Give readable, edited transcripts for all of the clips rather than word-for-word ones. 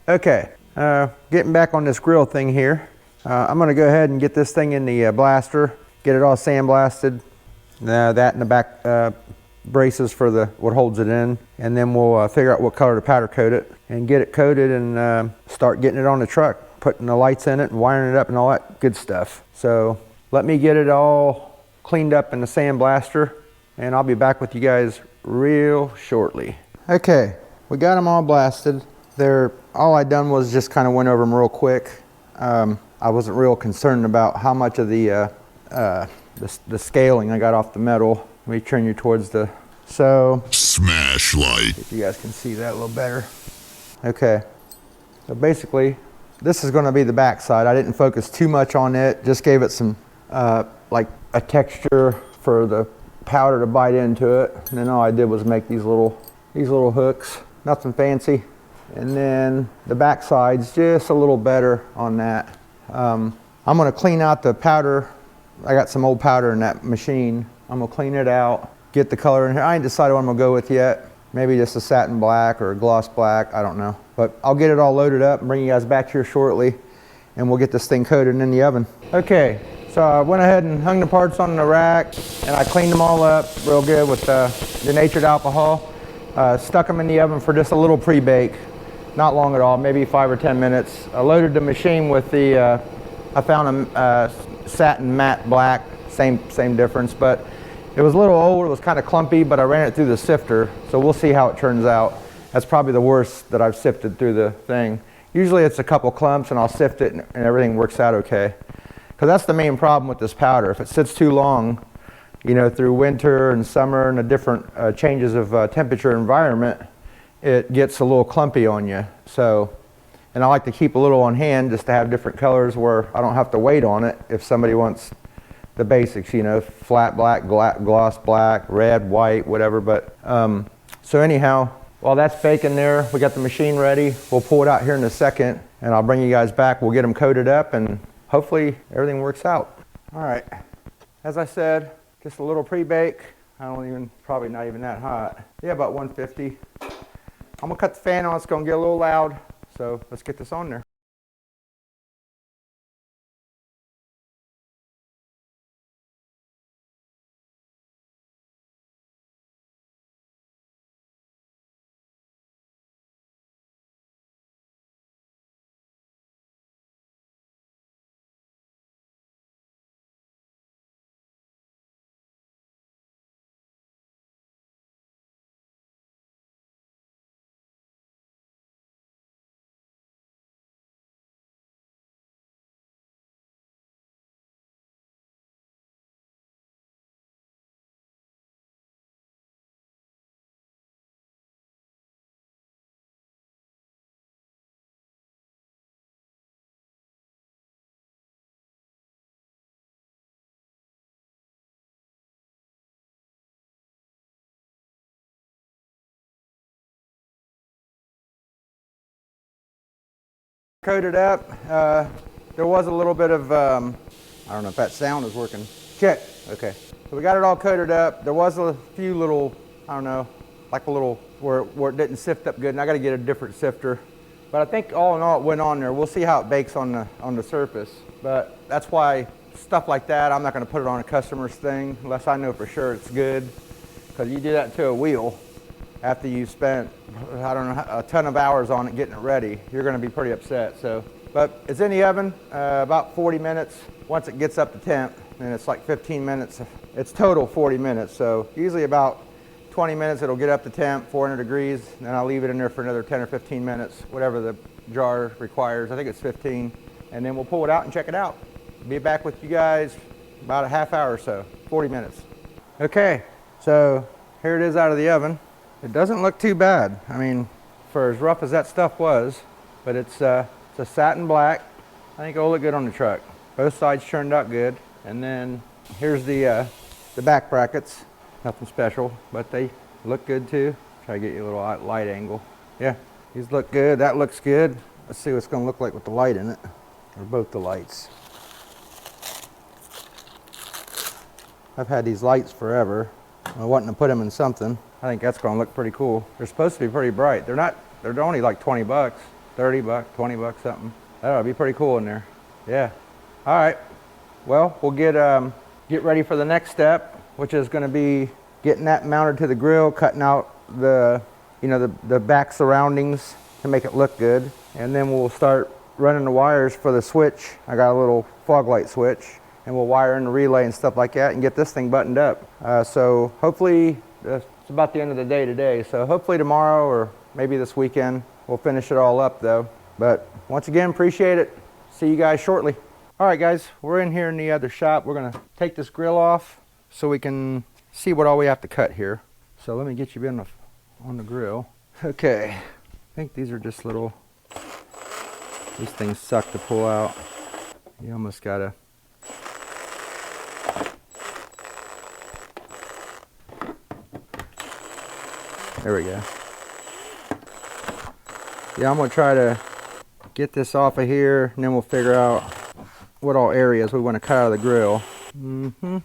Okay, getting back on this grill thing here. I'm gonna go ahead and get this thing in the blaster, get it all sandblasted. That and the back braces for what holds it in, and then we'll figure out what color to powder coat it and get it coated and start getting it on the truck, putting the lights in it and wiring it up and all that good stuff. So let me get it all cleaned up in the sandblaster, and I'll be back with you guys real shortly. Okay, we got them all blasted. All I done was just kind of went over them real quick. I wasn't real concerned about how much of the scaling I got off the metal. Let me turn you towards the, smash light. If you guys can see that a little better. Okay, so basically this is going to be the back side. I didn't focus too much on it, just gave it some like a texture for the powder to bite into it. And then all I did was make these little hooks, nothing fancy. And then the back side's just a little better on that. I'm going to clean out the powder. I got some old powder in that machine. I'm gonna clean it out, get the color in here. I ain't decided what I'm gonna go with yet. Maybe just a satin black or a gloss black, I don't know. But I'll get it all loaded up and bring you guys back here shortly, and we'll get this thing coated in the oven. Okay, so I went ahead and hung the parts on the rack, and I cleaned them all up real good with denatured alcohol. Stuck them in the oven for just a little pre-bake, not long at all, maybe 5 or 10 minutes. I loaded the machine with I found a satin matte black, same difference, but it was a little old, it was kind of clumpy, but I ran it through the sifter, so we'll see how it turns out. That's probably the worst that I've sifted through the thing. Usually it's a couple clumps and I'll sift it and everything works out okay. Because that's the main problem with this powder. If it sits too long, you know, through winter and summer and the different changes of temperature environment, it gets a little clumpy on you. So, and I like to keep a little on hand just to have different colors where I don't have to wait on it if somebody wants the basics, you know, flat black, gloss black, red, white, whatever. But so anyhow, while that's baking there, we got the machine ready. We'll pull it out here in a second, and I'll bring you guys back. We'll get them coated up, and hopefully everything works out. All right, as I said, just a little pre-bake. Probably not even that hot. Yeah, about 150. I'm gonna cut the fan on. It's gonna get a little loud, so let's get this on there. Coated up. There was a little bit of, I don't know if that sound is working. Check. Okay. So we got it all coated up. There was a few little, I don't know, like a little where it didn't sift up good, and I got to get a different sifter. But I think all in all it went on there. We'll see how it bakes on the surface. But that's why stuff like that, I'm not going to put it on a customer's thing unless I know for sure it's good. Because you do that to a wheel after you spent, I don't know, a ton of hours on it getting it ready, you're going to be pretty upset. So, but it's in the oven about 40 minutes. Once it gets up to temp, and it's like 15 minutes. It's total 40 minutes. So usually about 20 minutes it'll get up to temp, 400 degrees, and then I'll leave it in there for another 10 or 15 minutes, whatever the jar requires. I think it's 15, and then we'll pull it out and check it out. Be back with you guys about a half hour or so, 40 minutes. Okay, so here it is out of the oven. It doesn't look too bad. I mean, for as rough as that stuff was, but it's a satin black. I think it'll look good on the truck. Both sides turned out good. And then here's the back brackets. Nothing special, but they look good too. Try to get you a little light angle. Yeah, these look good. That looks good. Let's see what it's gonna look like with the light in it, or both the lights. I've had these lights forever. I wanted to put them in something. I think that's gonna look pretty cool. They're supposed to be pretty bright. They're not, they're only like 20 bucks. 30 bucks, 20 bucks, something. That'll be pretty cool in there. Yeah. All right. Well, we'll get ready for the next step, which is going to be getting that mounted to the grill, cutting out the back surroundings to make it look good, and then we'll start running the wires for the switch. I got a little fog light switch, and we'll wire in the relay and stuff like that and get this thing buttoned up. So hopefully, it's about the end of the day today, so hopefully tomorrow or maybe this weekend we'll finish it all up though. But once again, appreciate it. See you guys shortly. All right guys, we're in here in the other shop. We're gonna take this grill off so we can see what all we have to cut here. So let me get you in on the grill. Okay, I think these are just little, these things suck to pull out. You almost gotta, there we go. Yeah, I'm gonna try to get this off of here, and then we'll figure out what all areas we want to cut out of the grill. I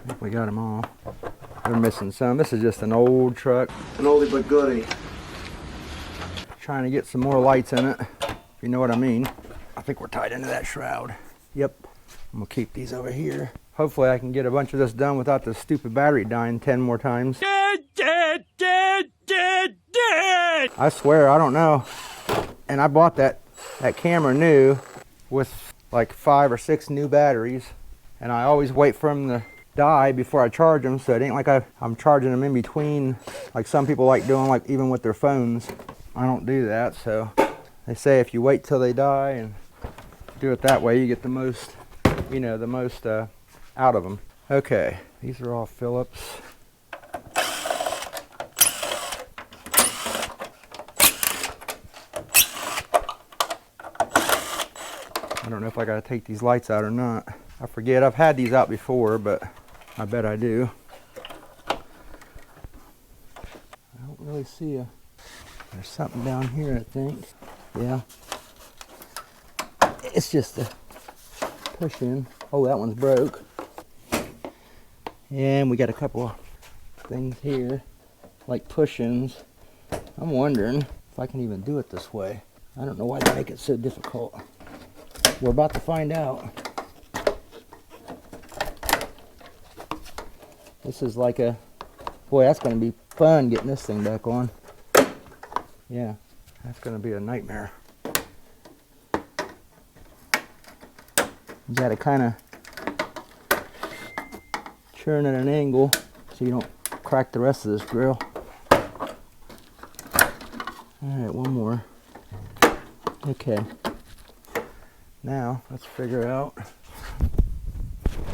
think we got them all. We're missing some. This is just an old truck. An oldie but goodie. Trying to get some more lights in it, if you know what I mean. I think we're tied into that shroud. Yep. I'm gonna keep these over here. Hopefully I can get a bunch of this done without the stupid battery dying 10 more times. I swear, I don't know. And I bought that camera new with like 5 or 6 new batteries, and I always wait for them to die before I charge them, so it ain't like I'm charging them in between like some people like doing, like even with their phones. I don't do that, so they say if you wait till they die and do it that way, you get the most, the most out of them. Okay, these are all Phillips. I don't know if I gotta take these lights out or not. I forget, I've had these out before, but I bet I do. I don't really see there's something down here, I think. Yeah. It's just a push in. Oh, that one's broke. And we got a couple of things here, like push-ins. I'm wondering if I can even do it this way. I don't know why they make it so difficult. We're about to find out. This is like boy, that's going to be fun getting this thing back on. Yeah, that's going to be a nightmare. You got to kind of turn at an angle so you don't crack the rest of this grill. Alright, one more. Okay. Now, let's figure out.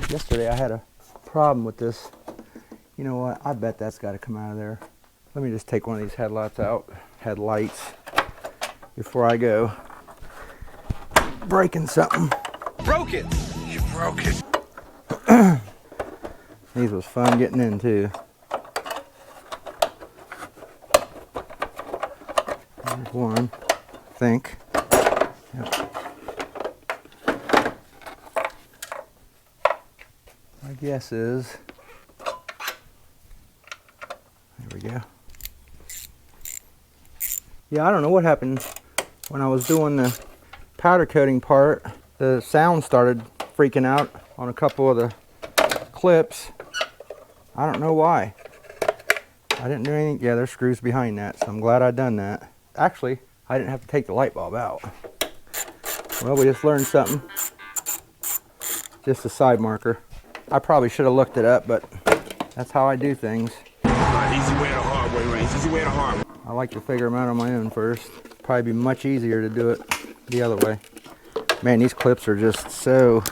Yesterday I had a problem with this. You know what? I bet that's got to come out of there. Let me just take one of these headlights out. Headlights. Before I go breaking something. Broke it! You broke it. These was fun getting in too. There's one, I think. Yep. My guess is, there we go. Yeah, I don't know what happened when I was doing the powder coating part. The sound started freaking out on a couple of the clips. I don't know why. I didn't do anything. Yeah, there's screws behind that, so I'm glad I done that. Actually, I didn't have to take the light bulb out. Well, we just learned something. Just a side marker. I probably should have looked it up, but that's how I do things. Easy way the hard way, Ray. Easy way the hard way. I like to figure them out on my own first. Probably be much easier to do it the other way. Man, these clips are just so,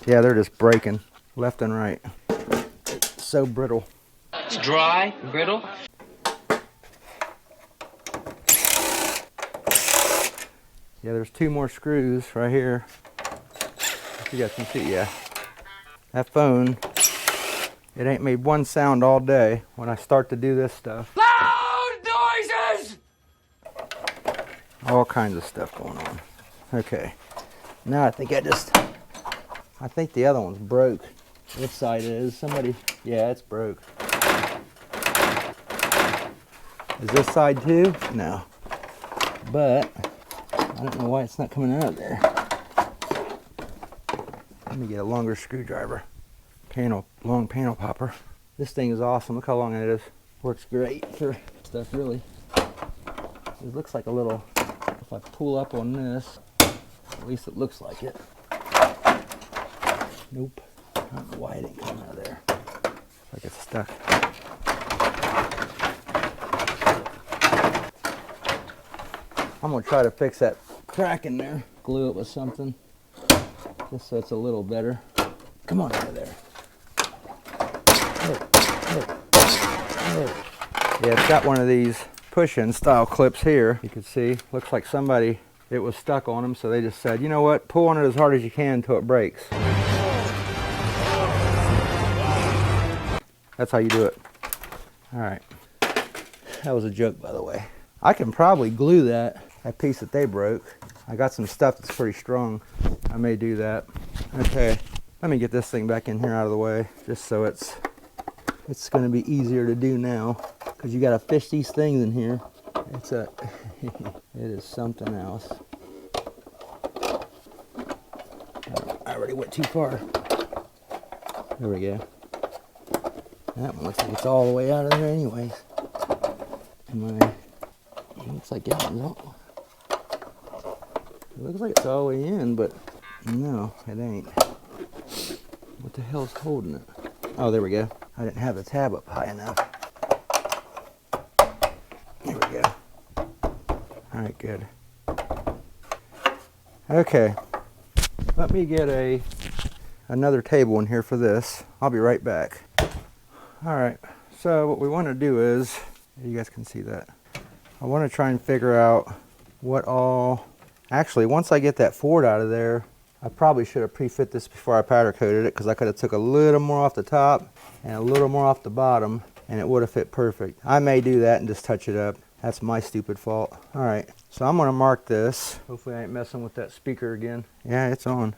yeah, they're just breaking left and right. So brittle. It's dry, brittle. Yeah, there's 2 more screws right here. You guys can see, yeah. That phone, it ain't made one sound all day when I start to do this stuff. Loud noises! All kinds of stuff going on. Okay. Now I think the other one's broke. This side is. Somebody, yeah, it's broke. Is this side too? No. But I don't know why it's not coming out of there. Let me get a longer screwdriver. Long panel popper. This thing is awesome. Look how long it is. Works great for stuff, really. It looks like a little, if I pull up on this, at least it looks like it. Nope. I don't know why it didn't come out of there. It's like it's stuck. I'm gonna try to fix that crack in there. Glue it with something, just so it's a little better. Come on out of there. Yeah, it's got one of these push-in style clips here. You can see, looks like it was stuck on them, so they just said, you know what, pull on it as hard as you can until it breaks. That's how you do it. All right. That was a joke, by the way. I can probably glue that piece that they broke. I got some stuff that's pretty strong. I may do that. Okay, let me get this thing back in here out of the way, just so it's going to be easier to do now, because you got to fish these things in here. It is something else. I already went too far. There we go. That one looks like it's all the way out of there anyways. It looks like it looks like it's all the way in, but no, it ain't. What the hell's holding it? Oh, there we go. I didn't have the tab up high enough. There we go. All right, good. Okay, let me get another table in here for this. I'll be right back. All right, so what we want to do is, you guys can see that. I want to try and figure out what all, actually once I get that Ford out of there, I probably should have pre-fit this before I powder coated it, because I could have took a little more off the top and a little more off the bottom and it would have fit perfect. I may do that and just touch it up. That's my stupid fault. All right, so I'm gonna mark this. Hopefully I ain't messing with that speaker again. Yeah, it's on.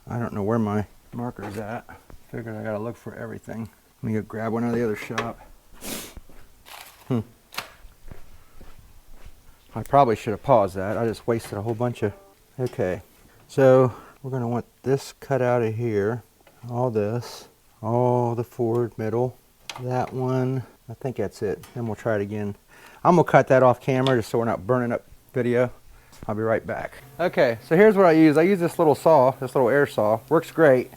I don't know where my marker's at. Figured I gotta look for everything. Let me go grab one out of the other shop. I probably should have paused that. I just wasted a whole bunch of... Okay, so we're going to want this cut out of here. All this. All the forward middle. That one. I think that's it. Then we'll try it again. I'm going to cut that off camera just so we're not burning up video. I'll be right back. Okay, so here's what I use. I use this little saw, this little air saw. Works great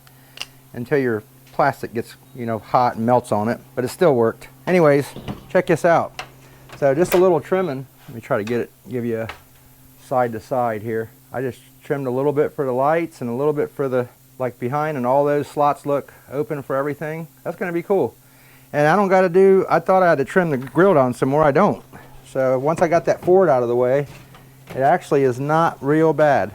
until your plastic gets, you know, hot and melts on it, but it still worked. Anyways, check this out. So just a little trimming. Let me try to get it, give you a side to side here. I just trimmed a little bit for the lights and a little bit for the, like behind, and all those slots look open for everything. That's gonna be cool. And I don't gotta do, I thought I had to trim the grill down some more, I don't. So once I got that Ford out of the way, it actually is not real bad.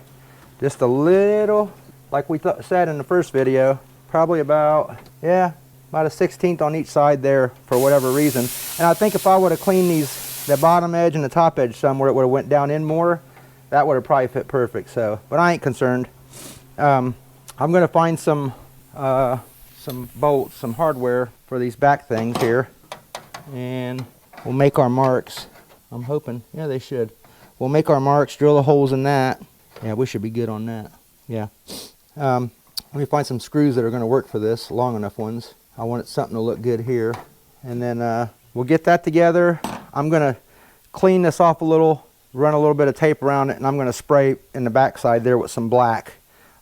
Just a little, like we said in the first video, probably about, yeah, about a 1/16 on each side there for whatever reason. And I think if I would have cleaned the bottom edge and the top edge somewhere, it would have went down in more. That would have probably fit perfect. So, but I ain't concerned. I'm going to find some bolts, some hardware for these back things here, and we'll make our marks. I'm hoping, yeah, they should. We'll make our marks, drill the holes in that. Yeah, we should be good on that. Yeah. Let me find some screws that are going to work for this, long enough ones. I want something to look good here, and then we'll get that together. I'm going to clean this off a little, run a little bit of tape around it, and I'm going to spray in the back side there with some black.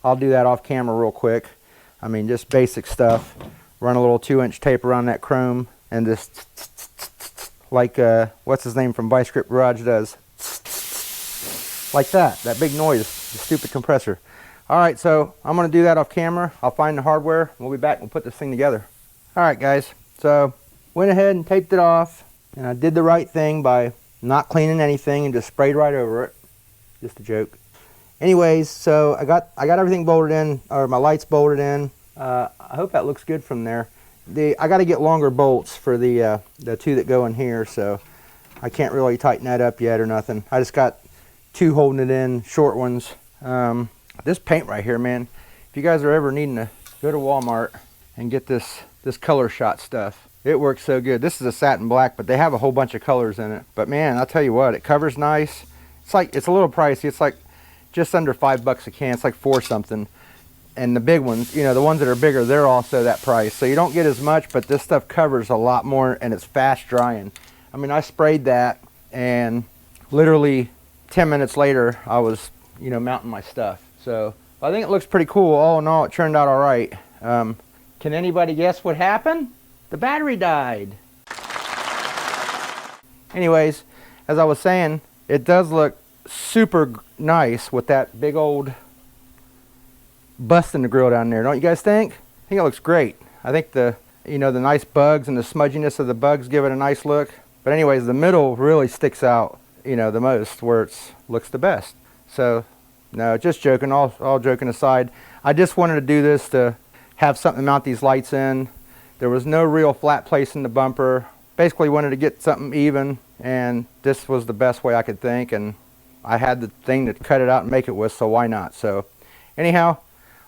I'll do that off camera real quick. I mean, just basic stuff. Run a little 2-inch tape around that chrome, and just like what's his name from Vice Grip Garage does. Like that big noise, the stupid compressor. All right, so I'm going to do that off camera. I'll find the hardware. We'll be back and we'll put this thing together. All right, guys. So went ahead and taped it off. And I did the right thing by not cleaning anything and just sprayed right over it. Just a joke. Anyways, so I got everything bolted in, or my lights bolted in. I hope that looks good from there. I got to get longer bolts for the two that go in here, so I can't really tighten that up yet or nothing. I just got 2 holding it in, short ones. This paint right here, man, if you guys are ever needing to go to Walmart and get this color shot stuff, it works so good. This is a satin black, but they have a whole bunch of colors in it. But man, I'll tell you what, it covers nice, it's a little pricey. It's like just under $5 a can. It's like 4 something. And the big ones, you know, the ones that are bigger, they're also that price. So you don't get as much, but this stuff covers a lot more and it's fast drying. I mean, I sprayed that and literally 10 minutes later, I was, you know, mounting my stuff. So I think it looks pretty cool. All in all, it turned out all right. Can anybody guess what happened? The battery died. Anyways, as I was saying, it does look super nice with that big old bust in the grill down there. Don't you guys think? I think it looks great. I think the nice bugs and the smudginess of the bugs give it a nice look. But anyways, the middle really sticks out, you know, the most, where it looks the best. So, no, just joking, all joking aside. I just wanted to do this to have something to mount these lights in. There was no real flat place in the bumper. Basically wanted to get something even, and this was the best way I could think, and I had the thing to cut it out and make it with, so why not? So anyhow,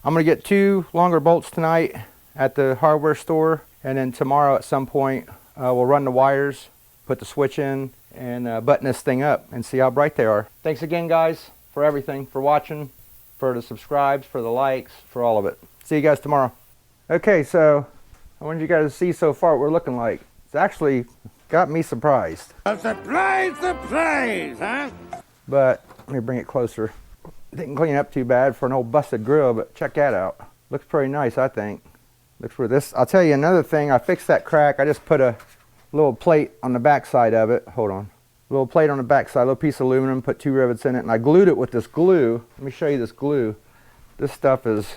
I'm gonna get 2 longer bolts tonight at the hardware store, and then tomorrow at some point we'll run the wires, put the switch in, and button this thing up and see how bright they are. Thanks again, guys, for everything, for watching, for the subscribes, for the likes, for all of it. See you guys tomorrow. Okay, so I wanted you guys to see so far what we're looking like. It's actually got me surprised. A surprise, huh? But let me bring it closer. Didn't clean up too bad for an old busted grill, but check that out. Looks pretty nice, I think. Looks for this. I'll tell you another thing. I fixed that crack. I just put a little plate on the back side of it. Hold on. A little plate on the back side, a little piece of aluminum, put 2 rivets in it, and I glued it with this glue. Let me show you this glue. This stuff is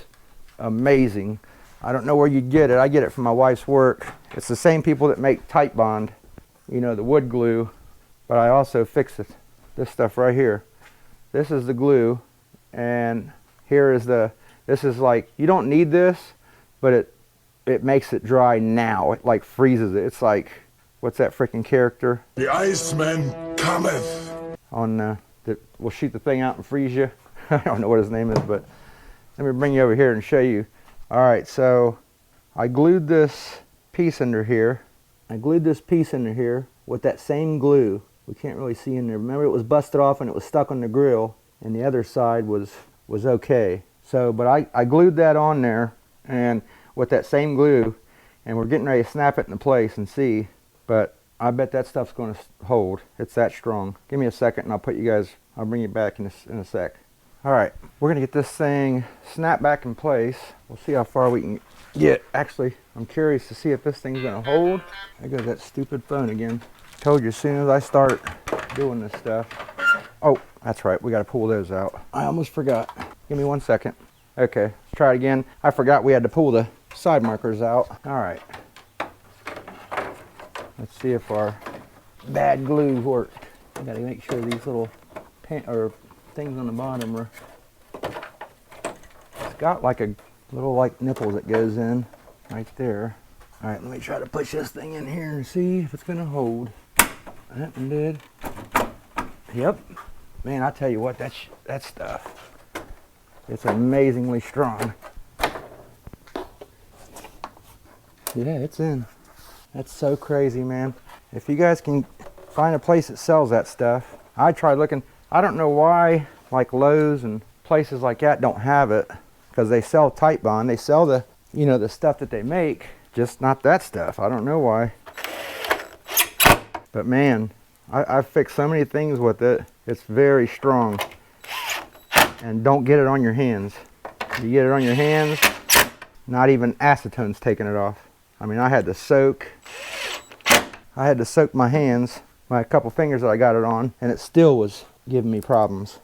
amazing. I don't know where you'd get it. I get it from my wife's work. It's the same people that make Type Bond, you know, the wood glue, but I also fixed it. This stuff right here. This is the glue, and here is this is like, you don't need this, but it makes it dry now. It like freezes it. It's like, what's that freaking character? The Iceman cometh. On that will shoot the thing out and freeze you. I don't know what his name is, but let me bring you over here and show you. All right, so I glued this piece under here. I glued this piece under here with that same glue. We can't really see in there. Remember, it was busted off and it was stuck on the grill, and the other side was okay. So, but I glued that on there, and with that same glue, and we're getting ready to snap it into place and see. But I bet that stuff's going to hold. It's that strong. Give me a second, and I'll bring you back in a sec. All right, we're gonna get this thing snapped back in place. We'll see how far we can get. Actually, I'm curious to see if this thing's gonna hold. There goes that stupid phone again. Told you, as soon as I start doing this stuff. Oh, that's right, we gotta pull those out. I almost forgot. Give me 1 second. Okay, let's try it again. I forgot we had to pull the side markers out. All right. Let's see if our bad glue worked. I gotta make sure these little things on the bottom are, it's got like a little like nipple that goes in right there. All right, let me try to push this thing in here and see if it's gonna hold. That one did. Yep. Man, I tell you what, that stuff, it's amazingly strong. Yeah, it's in. That's so crazy, man. If you guys can find a place that sells that stuff, I tried looking. I don't know why, like Lowe's and places like that don't have it, because they sell Type Bond. They sell the, you know, the stuff that they make, just not that stuff. I don't know why. But man, I've fixed so many things with it. It's very strong. And don't get it on your hands. You get it on your hands, not even acetone's taking it off. I mean, I had to soak my hands, my couple fingers that I got it on, and it still was giving me problems.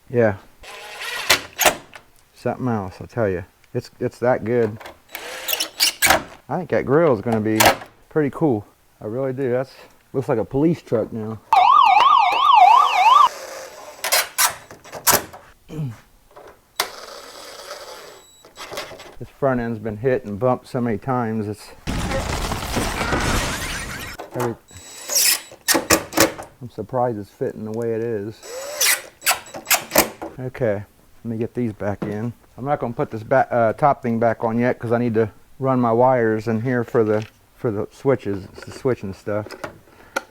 Yeah, something else, I'll tell you. It's that good. I think that grill is going to be pretty cool. I really do. That's looks like a police truck now. This front end's been hit and bumped so many times. I'm surprised it's fitting the way it is. Okay, let me get these back in. I'm not going to put this top thing back on yet because I need to run my wires in here for the switches, the switching stuff.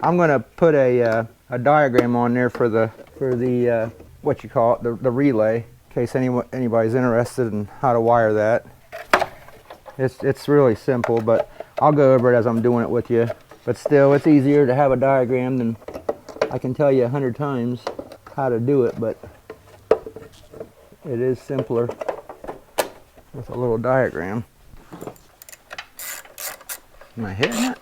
I'm gonna put a diagram on there for the what you call it, the relay, in case anybody's interested in how to wire that. It's really simple, but I'll go over it as I'm doing it with you. But still, it's easier to have a diagram than I can tell you 100 times how to do it, but it is simpler with a little diagram. Am I hitting it?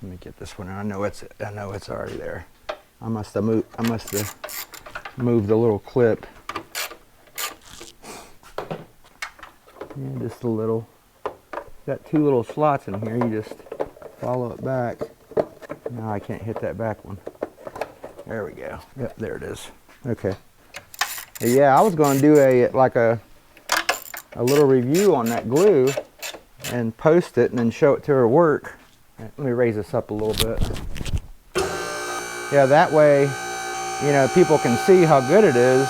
Let me get this one. I know it's already there. I must have moved the little clip. Yeah, just a little. Got two little slots in here. You just follow it back. No, I can't hit that back one. There we go. Yep, there it is. Okay. Yeah, I was going to do a little review on that glue and post it and then show it to her work. Let me raise this up a little bit. Yeah, that way, you know, people can see how good it is.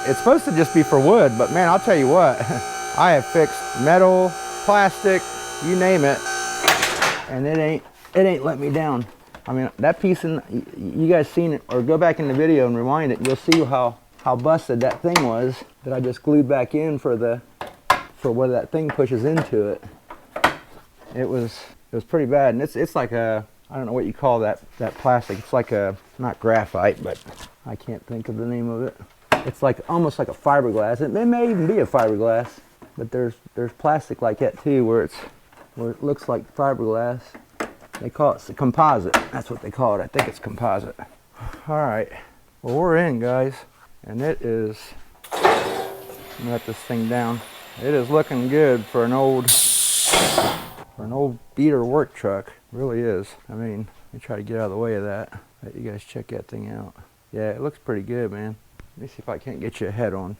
It's supposed to just be for wood, but man, I'll tell you what, I have fixed metal, plastic, you name it, and it ain't let me down. I mean, that piece, you guys seen it, or go back in the video and rewind it, you'll see how busted that thing was that I just glued back in for where that thing pushes into it. It was pretty bad, and it's like I don't know what you call that plastic. It's like not graphite, but I can't think of the name of it. It's like almost like a fiberglass. It may even be a fiberglass, but there's plastic like that too, where it looks like fiberglass. They call it composite. That's what they call it. I think it's composite. All right. Well, we're in, guys, and it is. I'm gonna let this thing down. It is looking good for an old beater work truck. It really is. I mean, let me try to get out of the way of that. Let you guys check that thing out. Yeah, it looks pretty good, man. Let me see if I can't get you a head on.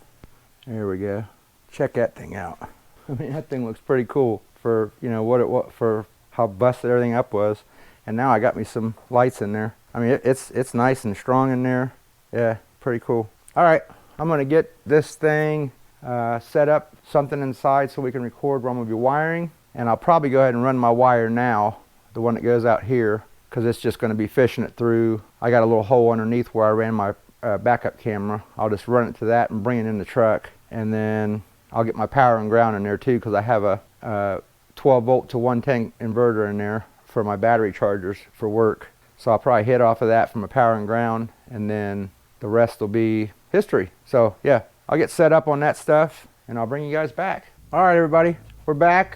There we go. Check that thing out. I mean, that thing looks pretty cool for, you know, for how busted everything up was. And now I got me some lights in there. I mean, it's nice and strong in there. Yeah, pretty cool. All right, I'm gonna get this thing set up, something inside so we can record where I'm gonna be wiring. And I'll probably go ahead and run my wire now, the one that goes out here, because it's just gonna be fishing it through. I got a little hole underneath where I ran my backup camera. I'll just run it to that and bring it in the truck. And then I'll get my power and ground in there too, because I have a 12 volt to 110 inverter in there for my battery chargers for work. So I'll probably hit off of that from a power and ground, and then the rest will be history. So yeah, I'll get set up on that stuff and I'll bring you guys back. All right, everybody, we're back.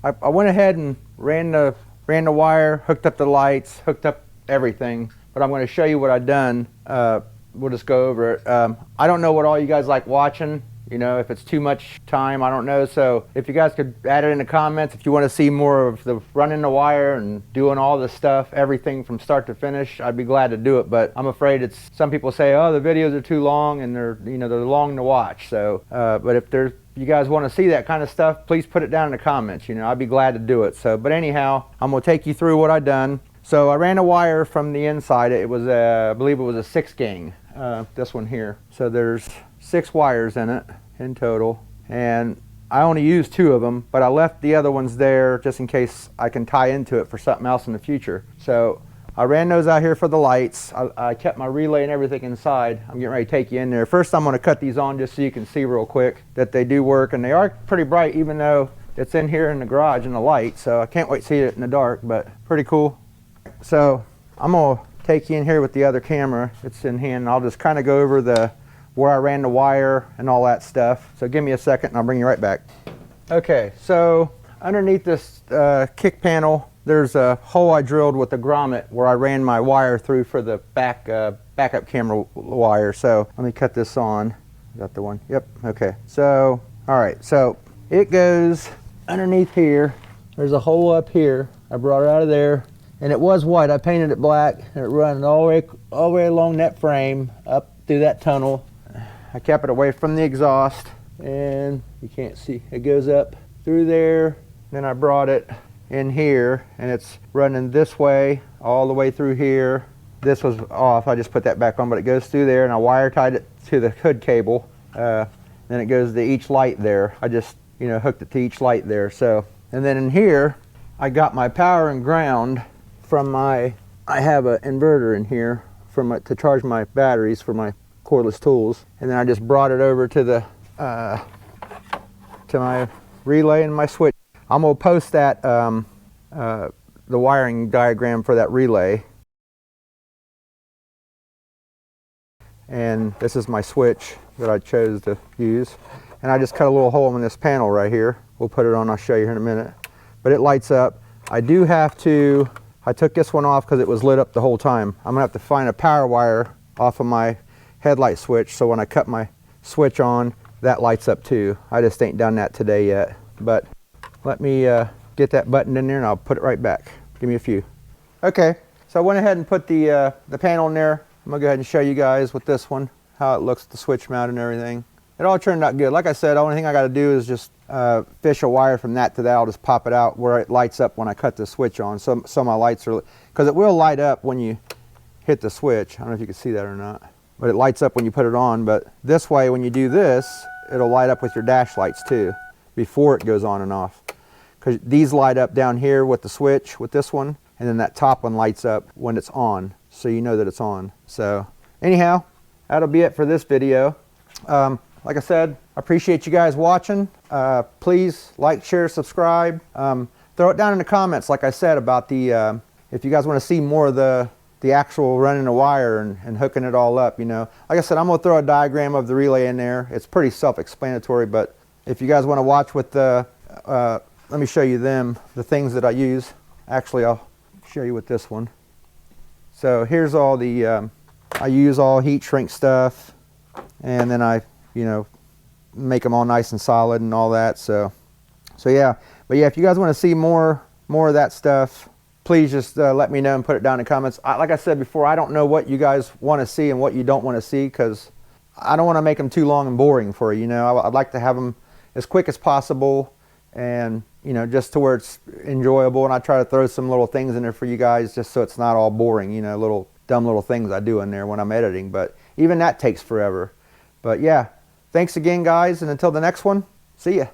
I went ahead and ran the wire, hooked up the lights, hooked up everything, but I'm going to show you what I've done. We'll just go over it. I don't know what all you guys like watching. You know, if it's too much time, I don't know. So if you guys could add it in the comments, if you want to see more of the running the wire and doing all this stuff, everything from start to finish, I'd be glad to do it. But I'm afraid some people say, oh, the videos are too long and they're long to watch. So, but if you guys want to see that kind of stuff, please put it down in the comments. You know, I'd be glad to do it. So, but anyhow, I'm gonna take you through what I've done. So I ran a wire from the inside. It was I believe it was a 6-gang. This one here. So there's 6 wires in it in total, and I only used 2 of them, but I left the other ones there just in case I can tie into it for something else in the future. So I ran those out here for the lights. I kept my relay and everything inside. I'm getting ready to take you in there. First, I'm going to cut these on just so you can see real quick that they do work, and they are pretty bright even though it's in here in the garage in the light. So I can't wait to see it in the dark, but pretty cool. So I'm going to take you in here with the other camera. It's in hand, and I'll just kind of go over where I ran the wire and all that stuff. So give me a second and I'll bring you right back. Okay, so underneath this kick panel, there's a hole I drilled with a grommet where I ran my wire through for the backup camera wire. So let me cut this on. Is that the one? Yep, okay. So, all right, so it goes underneath here. There's a hole up here. I brought it out of there. And it was white. I painted it black, and it ran all the way along that frame up through that tunnel. I kept it away from the exhaust, and you can't see. It goes up through there. Then I brought it in here, and it's running this way all the way through here. This was off. I just put that back on, but it goes through there, and I wire tied it to the hood cable. Then it goes to each light there. I just hooked it to each light there. So And then in here, I got my power and ground from I have an inverter in here to charge my batteries for my cordless tools. And then I just brought it over to my relay and my switch. I'm gonna post that, the wiring diagram for that relay. And this is my switch that I chose to use. And I just cut a little hole in this panel right here. We'll put it on, I'll show you here in a minute. But it lights up. I do have to, I took this one off because it was lit up the whole time. I'm gonna have to find a power wire off of my headlight switch, so when I cut my switch on, that lights up too. I just ain't done that today yet. But let me get that button in there and I'll put it right back. Give me a few. Okay, so I went ahead and put the panel in there. I'm gonna go ahead and show you guys with this one, how it looks, the switch mount and everything. It all turned out good. Like I said, the only thing I gotta do is just fish a wire from that to that. I'll just pop it out where it lights up when I cut the switch on. So my lights are, because it will light up when you hit the switch. I don't know if you can see that or not, but it lights up when you put it on. But this way, when you do this, it'll light up with your dash lights too, before it goes on and off. Because these light up down here with the switch, with this one, and then that top one lights up when it's on, so you know that it's on. So anyhow, that'll be it for this video. Like I said, I appreciate you guys watching. Please like, share, subscribe. Throw it down in the comments, like I said, about the, if you guys want to see more of the actual running the wire and hooking it all up, you know. Like I said, I'm gonna throw a diagram of the relay in there. It's pretty self-explanatory, but if you guys want to watch with the, let me show you the things that I use. Actually, I'll show you with this one. So here's all the, I use all heat shrink stuff, and then I, you know, make them all nice and solid and all that. So yeah. But yeah, if you guys want to see more of that stuff, please just let me know and put it down in the comments. Like I said before, I don't know what you guys want to see and what you don't want to see, because I don't want to make them too long and boring for you. You know, I'd like to have them as quick as possible, and you know, just to where it's enjoyable. And I try to throw some little things in there for you guys, just so it's not all boring. You know, little dumb little things I do in there when I'm editing. But even that takes forever. But yeah, thanks again, guys, and until the next one, see ya.